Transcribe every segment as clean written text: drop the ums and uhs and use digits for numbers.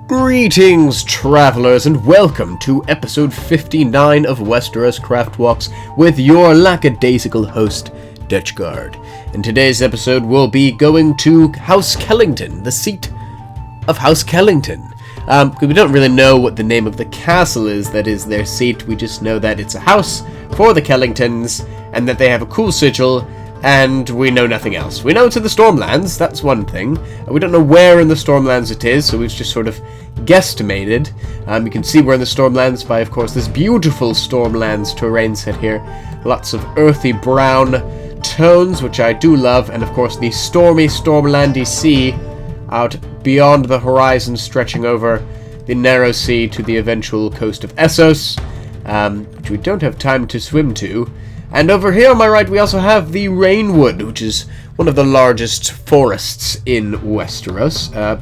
Greetings, travelers, and welcome to episode 59 of WesteroSCraft Walks with your lackadaisical host, Dutchguard. In today's episode, we'll be going to House Kellington, the seat of House Kellington. We don't really know what the name of the castle is that is their seat. We just know that it's a house for the Kellingtons, and that they have a cool sigil, and we know nothing else. We know it's in the Stormlands, that's one thing. We don't know where in the Stormlands it is, so we've just sort of guesstimated. You can see we're in the Stormlands by, of course, this beautiful Stormlands terrain set here. Lots of earthy brown tones, which I do love, and of course the stormy, stormlandy sea out beyond the horizon, stretching over the narrow sea to the eventual coast of Essos, which we don't have time to swim to. And over here on my right we also have the Rainwood, which is one of the largest forests in Westeros.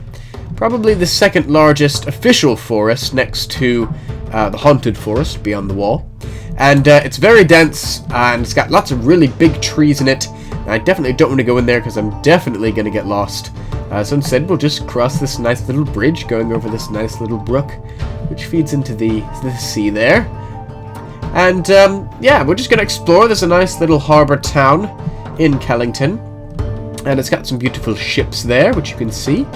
Probably the second largest official forest next to the Haunted Forest beyond the wall. And it's very dense, and it's got lots of really big trees in it. And I definitely don't want to go in there because I'm definitely going to get lost. So instead we'll just cross this nice little bridge going over this nice little brook, which feeds into the sea there. And, yeah, we're just going to explore. There's a nice little harbour town in Kellington. And it's got some beautiful ships there, which you can see.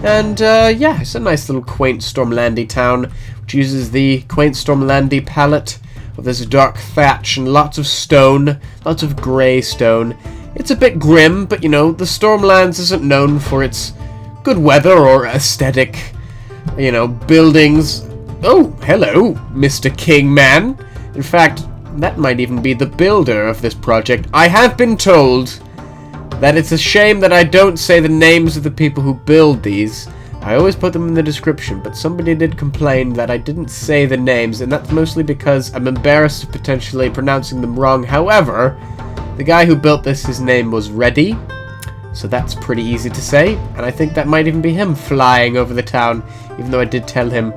And, yeah, it's a nice little quaint Stormlandy town, which uses the quaint Stormlandy palette of this dark thatch and lots of stone, lots of grey stone. It's a bit grim, but, you know, the Stormlands isn't known for its good weather or aesthetic, you know, buildings. Oh, hello, Mr. Kingman. In fact, that might even be the builder of this project. I have been told that it's a shame that I don't say the names of the people who build these. I always put them in the description, but somebody did complain that I didn't say the names, and that's mostly because I'm embarrassed of potentially pronouncing them wrong. However, the guy who built this, his name was Reddy, so that's pretty easy to say, and I think that might even be him flying over the town, even though I did tell him,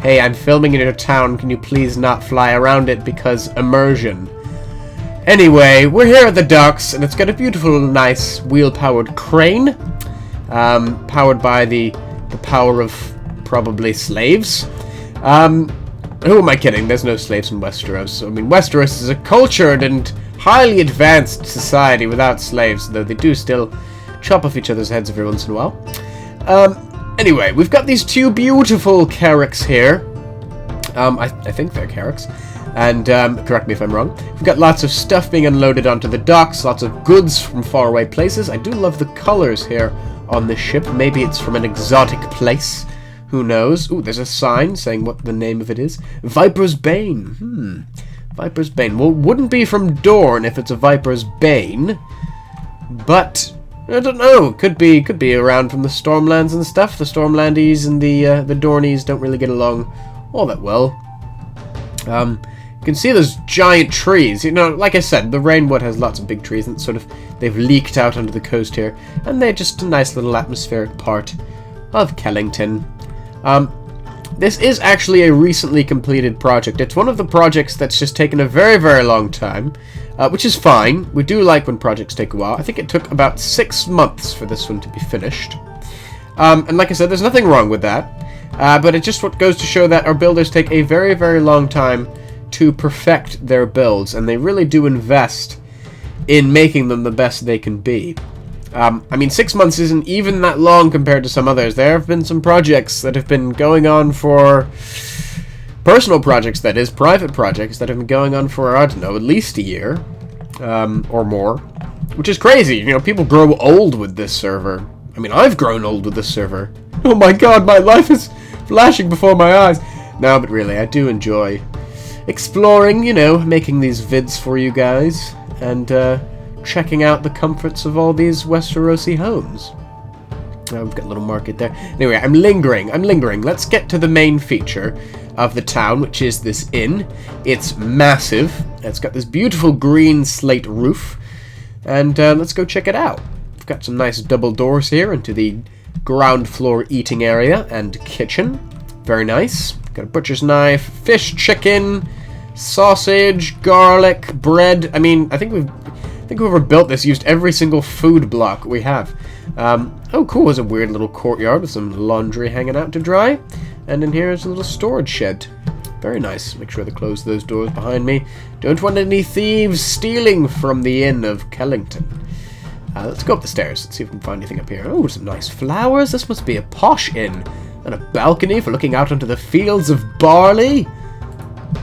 hey, I'm filming in your town, can you please not fly around it because immersion. Anyway, we're here at the docks, and it's got a beautiful, nice, wheel-powered crane, powered by the power of probably slaves. Who am I kidding? There's no slaves in Westeros. I mean, Westeros is a cultured and highly advanced society without slaves, though they do still chop off each other's heads every once in a while. Anyway, we've got these two beautiful carracks here. I think they're carracks. And, correct me if I'm wrong. We've got lots of stuff being unloaded onto the docks, lots of goods from faraway places. I do love the colors here on this ship. Maybe it's from an exotic place. Who knows? Ooh, there's a sign saying what the name of it is. Viper's Bane. Viper's Bane. Well, wouldn't be from Dorne if it's a Viper's Bane. But I don't know. Could be around from the Stormlands and stuff. The Stormlandies and the Dornies don't really get along all that well. You can see those giant trees. You know, like I said, the Rainwood has lots of big trees, and sort of they've leaked out onto the coast here, and they're just a nice little atmospheric part of Kellington. This is actually a recently completed project. It's one of the projects that's just taken a very, very long time, which is fine. We do like when projects take a while. I think it took about 6 months for this one to be finished. And like I said, there's nothing wrong with that. But it just what goes to show that our builders take a very, very long time to perfect their builds, and they really do invest in making them the best they can be. I mean, 6 months isn't even that long compared to some others. There have been some projects that have been going on for personal projects, that is, private projects that have been going on for, I don't know, at least a year or more, which is crazy. You know, people grow old with this server. I mean, I've grown old with this server. Oh my god, my life is flashing before my eyes. No, but really, I do enjoy exploring, you know, making these vids for you guys, and checking out the comforts of all these Westerosi homes. Oh, we've got a little market there. Anyway, I'm lingering. Let's get to the main feature of the town, which is this inn. It's massive. It's got this beautiful green slate roof, and let's go check it out. We've got some nice double doors here into the ground floor eating area and kitchen. Very nice. Got a butcher's knife, fish, chicken, sausage, garlic, bread. I mean, I think whoever built this used every single food block we have. Oh, cool. There's a weird little courtyard with some laundry hanging out to dry. And in here is a little storage shed. Very nice. Make sure to close those doors behind me. Don't want any thieves stealing from the inn of Kellington. Let's go up the stairs. Let's see if we can find anything up here. Oh, some nice flowers. This must be a posh inn. And a balcony for looking out onto the fields of barley.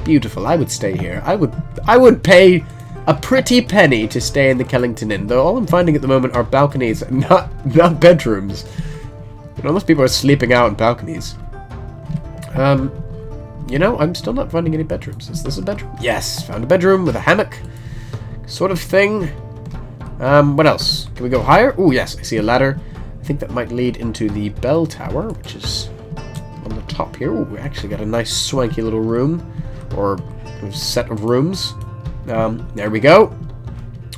Beautiful. I would stay here. I would pay a pretty penny to stay in the Kellington Inn, though all I'm finding at the moment are balconies, not bedrooms. You know, most people are sleeping out on balconies. You know, I'm still not finding any bedrooms. Is this a bedroom? Yes, found a bedroom with a hammock sort of thing. What else? Can we go higher? Oh, yes, I see a ladder. I think that might lead into the bell tower, which is on the top here. Oh, we actually got a nice swanky little room, or set of rooms. There we go.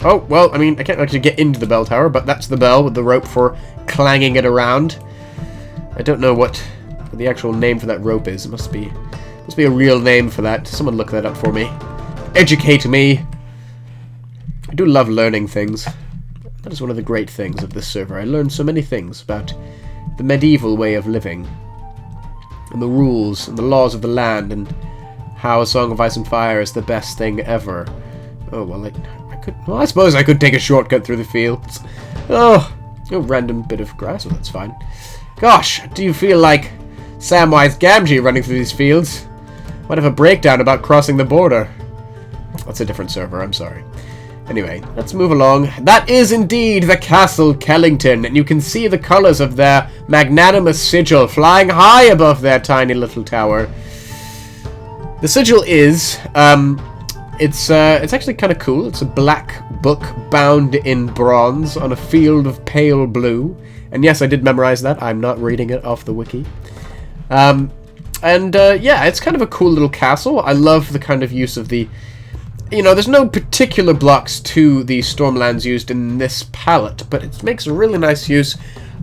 Oh, well, I mean, I can't actually get into the bell tower, but that's the bell with the rope for clanging it around. I don't know what the actual name for that rope is. It must be a real name for that. Someone look that up for me. Educate me. I do love learning things. That is one of the great things of this server. I learned so many things about the medieval way of living, and the rules, and the laws of the land, and how A Song of Ice and Fire is the best thing ever. Oh, well, I suppose I could take a shortcut through the fields. Oh, a random bit of grass. Well, that's fine. Gosh, do you feel like Samwise Gamgee running through these fields? Might have a breakdown about crossing the border. That's a different server, I'm sorry. Anyway, let's move along. That is indeed the Castle Kellington, and you can see the colours of their magnanimous sigil flying high above their tiny little tower. The sigil is, it's actually kind of cool. It's a black book bound in bronze on a field of pale blue. And yes, I did memorize that. I'm not reading it off the wiki. Yeah, it's kind of a cool little castle. I love the kind of use of the... You know, there's no particular blocks to the Stormlands used in this palette, but it makes a really nice use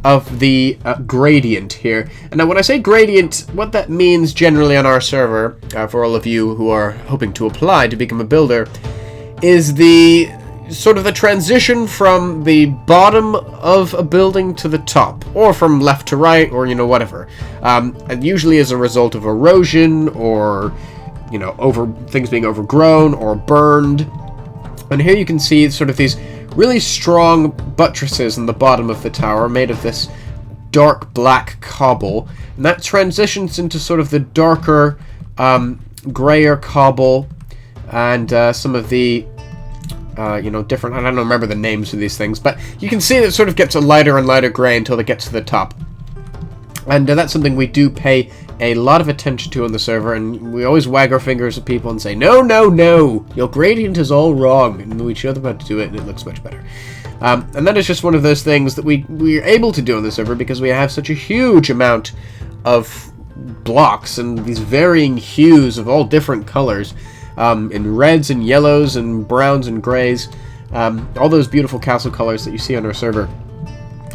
of the gradient here. And now when I say gradient, what that means generally on our server, for all of you who are hoping to apply to become a builder, is the sort of the transition from the bottom of a building to the top, or from left to right, or, you know, whatever. And usually as a result of erosion, or, you know, things being overgrown or burned. And here you can see sort of these really strong buttresses in the bottom of the tower made of this dark black cobble, and that transitions into sort of the darker grayer cobble, and some of the you know, different, I don't remember the names of these things, but you can see that it sort of gets a lighter and lighter gray until it gets to the top. And that's something we do pay a lot of attention to on the server, and we always wag our fingers at people and say, no, no, no, your gradient is all wrong, and we show them how to do it, and it looks much better. And that is just one of those things that we're able to do on the server because we have such a huge amount of blocks and these varying hues of all different colors, in reds and yellows and browns and grays, all those beautiful castle colors that you see on our server.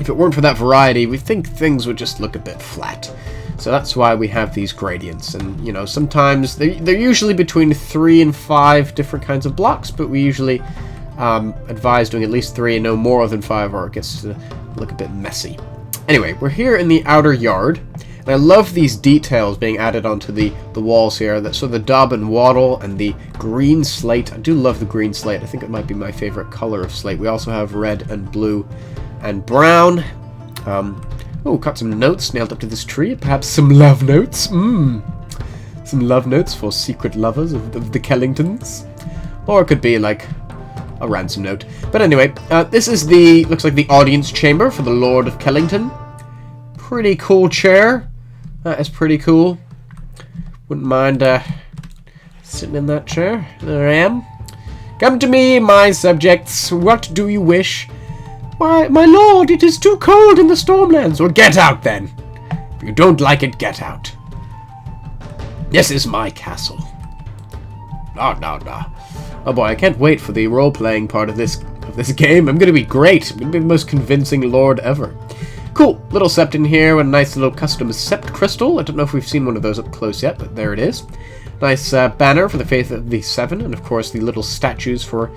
If it weren't for that variety, we think things would just look a bit flat. So that's why we have these gradients, and, you know, sometimes they're usually between 3 and 5 different kinds of blocks, but we usually advise doing at least 3 and no more than 5, or it gets to look a bit messy. Anyway, we're here in the outer yard, and I love these details being added onto the walls here. So the daub and wattle and the green slate. I do love the green slate. I think it might be my favorite color of slate. We also have red and blue and brown. Oh, got some notes nailed up to this tree. Perhaps some love notes. Some love notes for secret lovers of the Kellingtons. Or it could be like a ransom note. But anyway, this is looks like the audience chamber for the Lord of Kellington. Pretty cool chair. That is pretty cool. Wouldn't mind sitting in that chair. There I am. Come to me, my subjects. What do you wish? Why, my lord, it is too cold in the Stormlands. Well, get out, then. If you don't like it, get out. This is my castle. No. Oh boy, I can't wait for the role-playing part of this game. I'm going to be great. I'm going to be the most convincing lord ever. Cool. Little sept in here with a nice little custom sept crystal. I don't know if we've seen one of those up close yet, but there it is. Nice banner for the Faith of the Seven, and of course the little statues for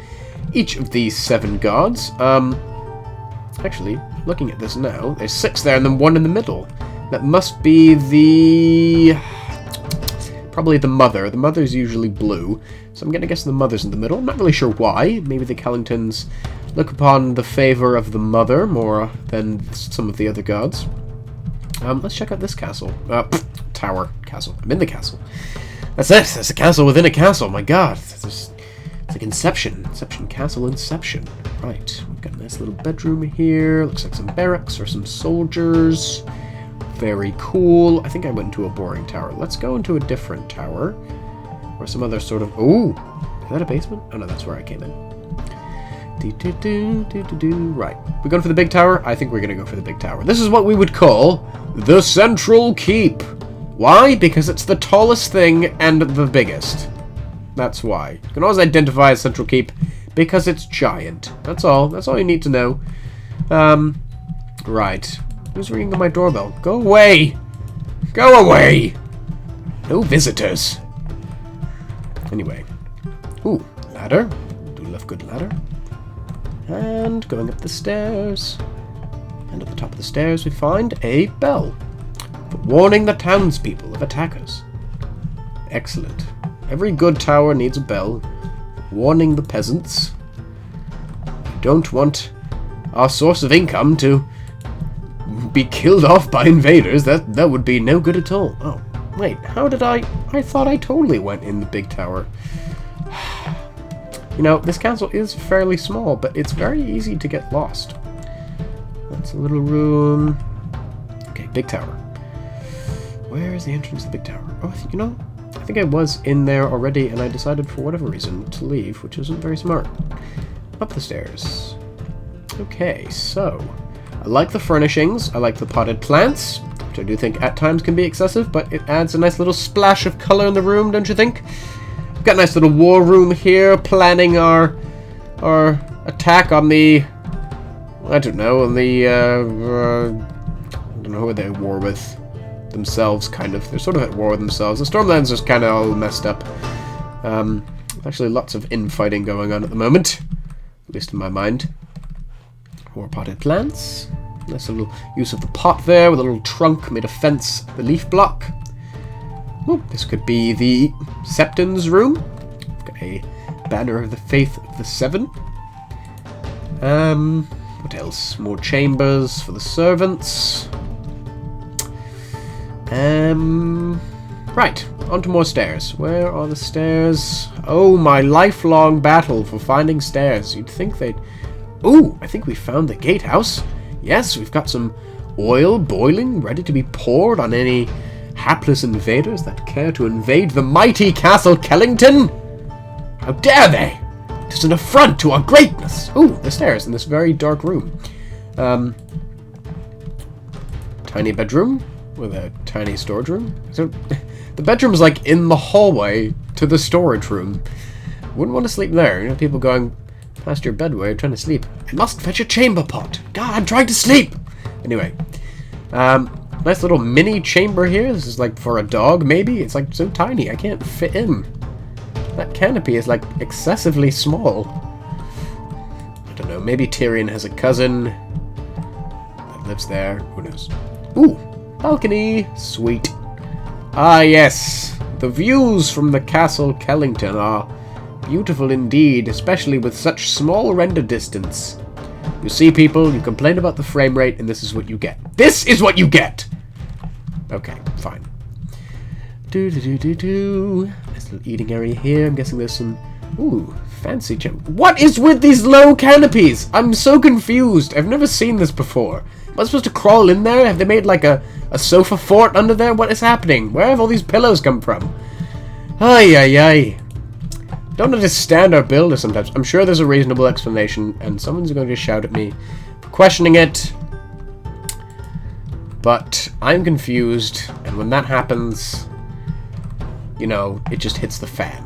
each of these 7 gods. Actually, looking at this now, there's 6 there and then 1 in the middle. That must be the... probably the mother. The mother's usually blue, so I'm going to guess the mother's in the middle. I'm not really sure why. Maybe the Kellingtons look upon the favour of the mother more than some of the other gods. Let's check out this castle. Tower. Castle. I'm in the castle. That's it. There's a castle within a castle. My god. It's like Inception. Inception. Castle Inception. Right. We've got a nice little bedroom here. Looks like some barracks or some soldiers. Very cool. I think I went into a boring tower. Let's go into a different tower. Or some other sort of... Ooh! Is that a basement? Oh no, that's where I came in. Right. We're going for the big tower? I think we're going to go for the big tower. This is what we would call the Central Keep. Why? Because it's the tallest thing and the biggest. That's why. You can always identify a Central Keep because it's giant. That's all. That's all you need to know. Right. Who's ringing on my doorbell? Go away! Go away! No visitors. Anyway. Ooh, ladder. Do love good ladder. And going up the stairs. And at the top of the stairs we find a bell. For warning the townspeople of attackers. Excellent. Every good tower needs a bell. Warning the peasants. We don't want our source of income to be killed off by invaders. That would be no good at all. Oh, wait. How did I thought I totally went in the big tower. You know, this castle is fairly small, but it's very easy to get lost. That's a little room. Okay, big tower. Where is the entrance to the big tower? Oh, you know, I think I was in there already, and I decided for whatever reason to leave, which isn't very smart. Up the stairs. Okay, so I like the furnishings. I like the potted plants, which I do think at times can be excessive, but it adds a nice little splash of color in the room, don't you think? We've got a nice little war room here, planning our attack on the... I don't know, on the... I don't know who they war with. Themselves, kind of. They're sort of at war with themselves. The Stormlands is kind of all messed up. Actually, lots of infighting going on at the moment. At least in my mind. More potted plants. Nice little use of the pot there with a little trunk made of fence, the leaf block. Oh, this could be the Septon's room. We've got a banner of the Faith of the Seven. What else? More chambers for the servants. Right, onto more stairs. Where are the stairs? Oh, my lifelong battle for finding stairs. You'd think they'd... Ooh, I think we found the gatehouse. Yes, we've got some oil boiling, ready to be poured on any hapless invaders that care to invade the mighty Castle Kellington. How dare they? It is an affront to our greatness. Ooh, the stairs in this very dark room. Tiny bedroom with a tiny storage room. So the bedroom's like in the hallway to the storage room. Wouldn't want to sleep there. You know, people going past your bed while you're trying to sleep. I must fetch a chamber pot. God, I'm trying to sleep. Anyway, nice little mini chamber here. This is like for a dog, maybe. It's like so tiny, I can't fit in. That canopy is like excessively small. I don't know. Maybe Tyrion has a cousin that lives there. Who knows? Ooh, balcony. Sweet. Ah, yes. The views from the Castle Kellington are beautiful indeed, especially with such small render distance. You see, people, you complain about the frame rate, and this is what you get. This is what you get! Okay, fine. Nice little eating area here. I'm guessing there's some... Ooh, fancy gem. What is with these low canopies? I'm so confused. I've never seen this before. Am I supposed to crawl in there? Have they made like a sofa fort under there? What is happening? Where have all these pillows come from? Ay, ay, ay. Don't understand our builder sometimes. I'm sure there's a reasonable explanation, and someone's going to shout at me for questioning it. But I'm confused, and when that happens, you know, it just hits the fan.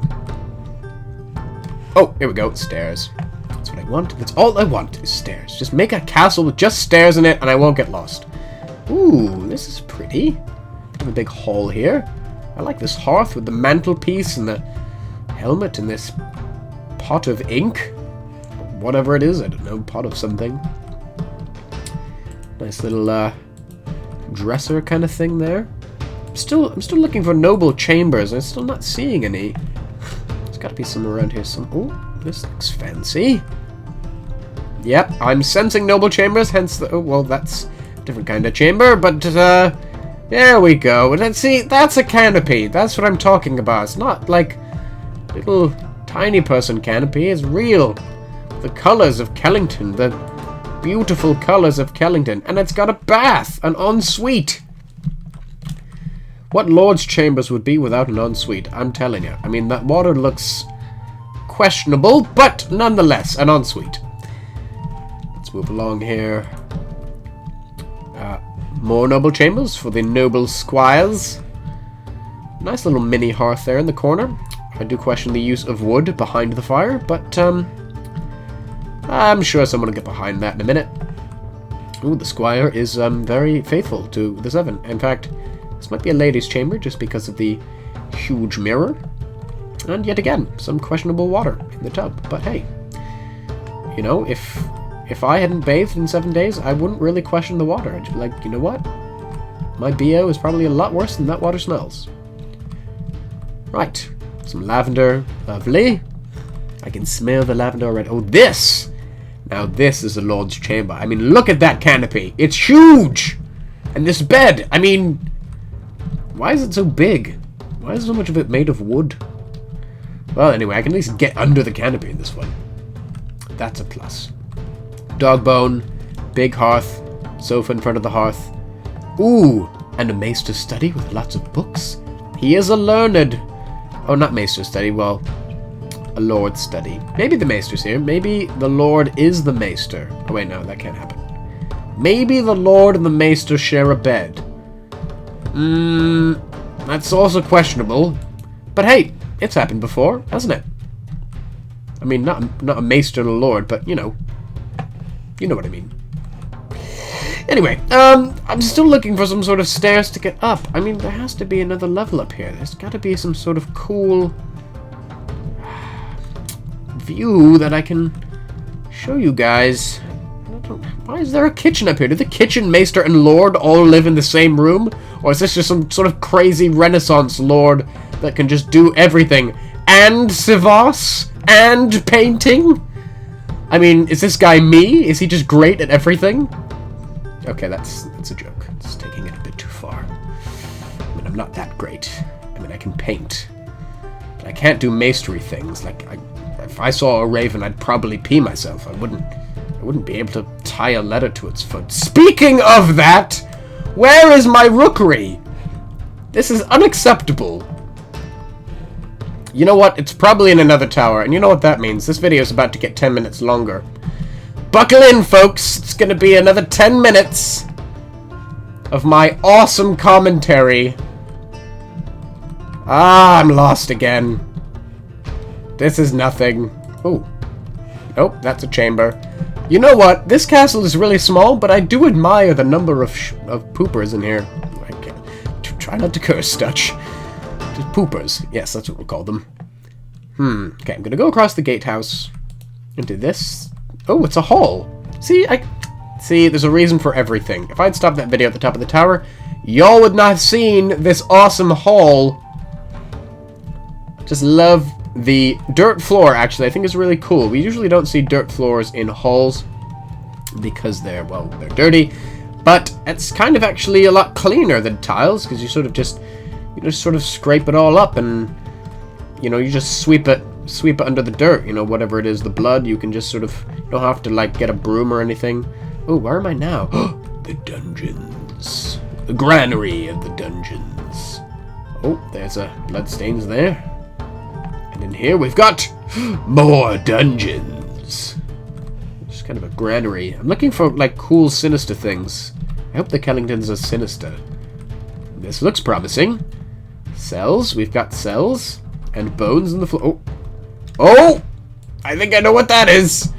Oh, here we go. Stairs. That's what I want. That's all I want is stairs. Just make a castle with just stairs in it, and I won't get lost. Ooh, this is pretty. Have a big hall here. I like this hearth with the mantelpiece and the helmet and this pot of ink. Whatever it is, I don't know, pot of something. Nice little dresser kind of thing there. I'm still looking for noble chambers. I'm still not seeing any. There's got to be some around here. Oh, this looks fancy. Yep, I'm sensing noble chambers. Hence the. Oh well, that's a different kind of chamber. But there we go. And see, that's a canopy. That's what I'm talking about. It's not like little tiny person canopy. It's real. The colors of Kellington. The beautiful colors of Kellington. And it's got a bath, an ensuite. What lord's chambers would be without an ensuite? I'm telling you. I mean, that water looks questionable, but nonetheless, an ensuite. Let's move along here. More noble chambers for the noble squires. Nice little mini hearth there in the corner. I do question the use of wood behind the fire, but I'm sure someone will get behind that in a minute. Ooh, the squire is very faithful to the seven. In fact, this might be a lady's chamber just because of the huge mirror. And yet again, some questionable water in the tub. But hey, you know, if I hadn't bathed in 7 days, I wouldn't really question the water. I'd be like, you know what? My BO is probably a lot worse than that water smells. Right. Some lavender. Lovely. I can smell the lavender already. Oh, this! Now this is a lord's chamber. I mean, look at that canopy. It's huge! And this bed, I mean, why is it so big? Why is so much of it made of wood? Well, anyway, I can at least get under the canopy in this one. That's a plus. Dog bone, big hearth, sofa in front of the hearth. Ooh, and a maester's study with lots of books. He is a learned... Oh, not maester's study, well, a lord's study. Maybe the maester's here. Maybe the lord is the maester. Oh, wait, no, that can't happen. Maybe the lord and the maester share a bed. That's also questionable. But hey, it's happened before, hasn't it? I mean, not a maester and a lord, but, you know what I mean. Anyway, I'm still looking for some sort of stairs to get up. I mean, there has to be another level up here. There's got to be some sort of cool view that I can show you guys. Why is there a kitchen up here? Do the kitchen, maester, and lord all live in the same room? Or is this just some sort of crazy Renaissance lord that can just do everything? And Sivas? And painting? I mean, is this guy me? Is he just great at everything? Okay, that's a joke. It's taking it a bit too far. I mean, I'm not that great. I mean, I can paint. But I can't do maestery things. Like, if I saw a raven, I'd probably pee myself. I wouldn't be able to tie a letter to its foot. Speaking of that, where is my rookery? This is unacceptable. You know what? It's probably in another tower, and you know what that means. This video is about to get 10 minutes longer. Buckle in, folks. It's going to be another 10 minutes of my awesome commentary. Ah, I'm lost again. This is nothing. Ooh. Nope, that's a chamber. You know what? This castle is really small, but I do admire the number of poopers in here. I can't. Try not to curse, Dutch. Just poopers. Yes, that's what we'll call them. Okay, I'm gonna go across the gatehouse into this. Oh, it's a hall. See, there's a reason for everything. If I'd stopped that video at the top of the tower, y'all would not have seen this awesome hall. Just love the dirt floor, actually. I think is really cool. We usually don't see dirt floors in halls because they're dirty. But it's kind of actually a lot cleaner than tiles because you just sort of scrape it all up and, you just sweep it under the dirt, whatever it is, the blood, you can just sort of, you don't have to, like, get a broom or anything. Oh, where am I now? The dungeons. The granary of the dungeons. Oh, there's blood stains there. And in here we've got more dungeons. Just kind of a granary. I'm looking for, like, cool, sinister things. I hope the Kellingtons are sinister. This looks promising. Cells. We've got cells. And bones in the floor. Oh! I think I know what that is!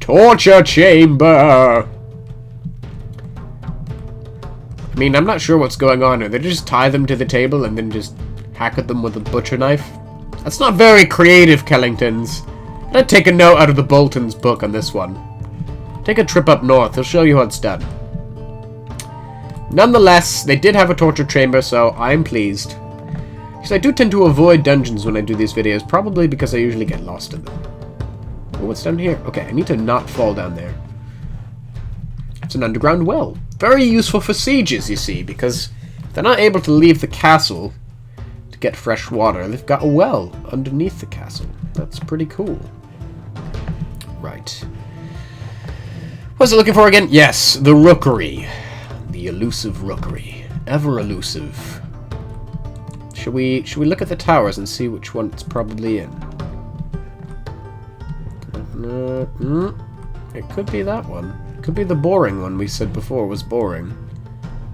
Torture chamber! I mean, I'm not sure what's going on here. They just tie them to the table and then just hack at them with a butcher knife? That's not very creative, Kellingtons. I'd take a note out of the Bolton's book on this one. Take a trip up north. He'll show you how it's done. Nonetheless, they did have a torture chamber, so I'm pleased. Because I do tend to avoid dungeons when I do these videos, probably because I usually get lost in them. Oh, what's down here? Okay, I need to not fall down there. It's an underground well. Very useful for sieges, you see, because if they're not able to leave the castle to get fresh water, they've got a well underneath the castle. That's pretty cool. Right. What's it looking for again? Yes, the rookery. The elusive rookery. Ever elusive. Should we look at the towers and see which one it's probably in? It could be that one. It could be the boring one we said before was boring.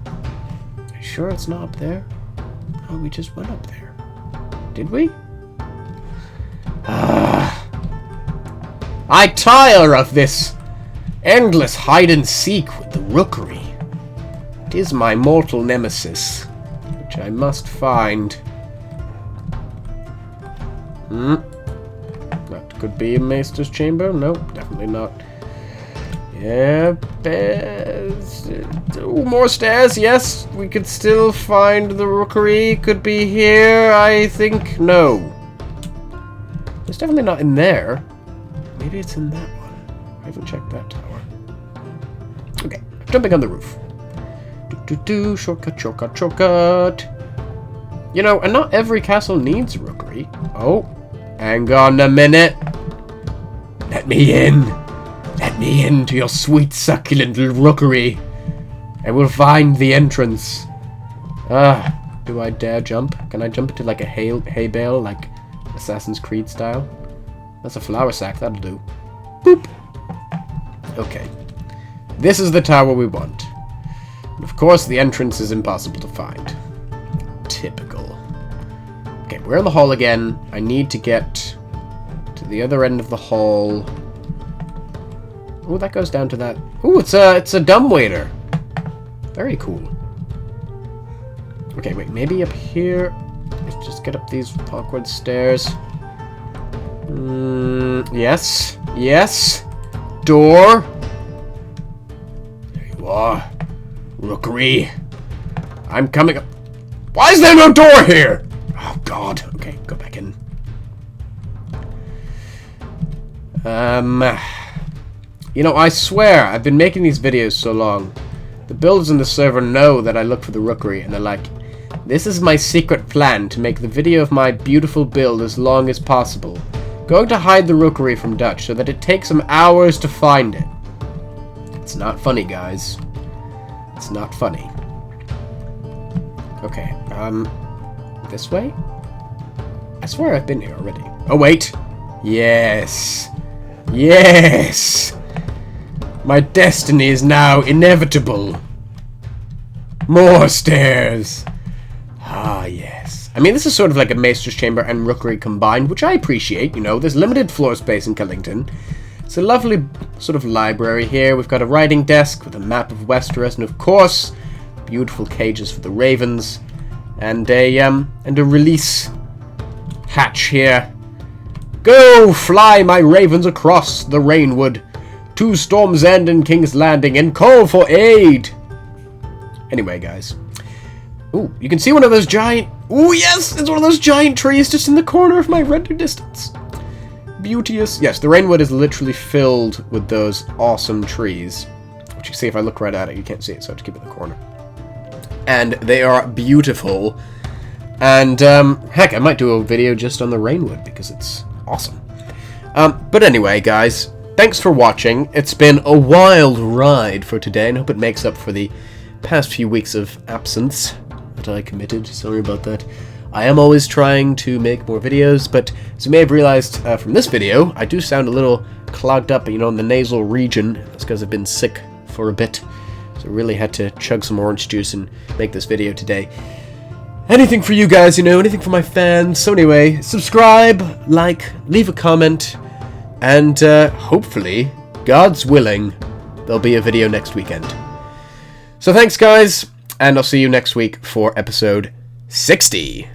Are you sure it's not up there? Oh, we just went up there. Did we? I tire of this endless hide-and-seek with the rookery. It is my mortal nemesis, which I must find. That could be a maester's chamber. Nope, definitely not. Yeah, more stairs. Yes, we could still find the rookery. Could be here, I think. No. It's definitely not in there. Maybe it's in that one. I haven't checked that tower. Okay, jumping on the roof. Shortcut, shortcut, shortcut. You know, and not every castle needs a rookery. Oh, hang on a minute. Let me in. Let me into your sweet, succulent rookery. I will find the entrance. Do I dare jump? Can I jump into like a hay bale, like Assassin's Creed style? That's a flour sack, that'll do. Boop. Okay. This is the tower we want. And of course, the entrance is impossible to find. Typical. Okay, we're in the hall again. I need to get to the other end of the hall. Oh, that goes down to that. Oh, it's a dumbwaiter. Very cool. Okay, wait, maybe up here. Let's just get up these awkward stairs. Yes. Yes. Door. There you are. Rookery. I'm coming up. Why is there no door here? Oh, God. Okay, go back in. You know, I swear, I've been making these videos so long. The builders in the server know that I look for the rookery, and they're like, this is my secret plan to make the video of my beautiful build as long as possible. Going to hide the rookery from Dutch so that it takes him hours to find it. It's not funny, guys. It's not funny. Okay, this way? I swear I've been here already. Oh, wait. Yes. Yes. My destiny is now inevitable. More stairs. Ah, yes. I mean, this is sort of like a maester's chamber and rookery combined, which I appreciate, you know. There's limited floor space in Kellington. It's a lovely sort of library here. We've got a writing desk with a map of Westeros, and of course, beautiful cages for the ravens, and a release hatch here. Go, fly, my ravens, across the rainwood to Storm's End and King's Landing, and call for aid. Anyway, guys. Ooh, you can see one of those giant... Ooh, yes! It's one of those giant trees just in the corner of my render distance. Beauteous. Yes, the rainwood is literally filled with those awesome trees. Which you see if I look right at it, you can't see it, so I have to keep it in the corner. And they are beautiful. And, heck, I might do a video just on the rainwood, because it's awesome. But anyway, guys, thanks for watching. It's been a wild ride for today, and I hope it makes up for the past few weeks of absence that I committed. Sorry about that. I am always trying to make more videos, but as you may have realized from this video, I do sound a little clogged up, you know, in the nasal region. That's because I've been sick for a bit, so I really had to chug some orange juice and make this video today. Anything for you guys, you know, anything for my fans. So anyway, subscribe, like, leave a comment, and hopefully, God's willing, there'll be a video next weekend. So thanks, guys, and I'll see you next week for episode 60.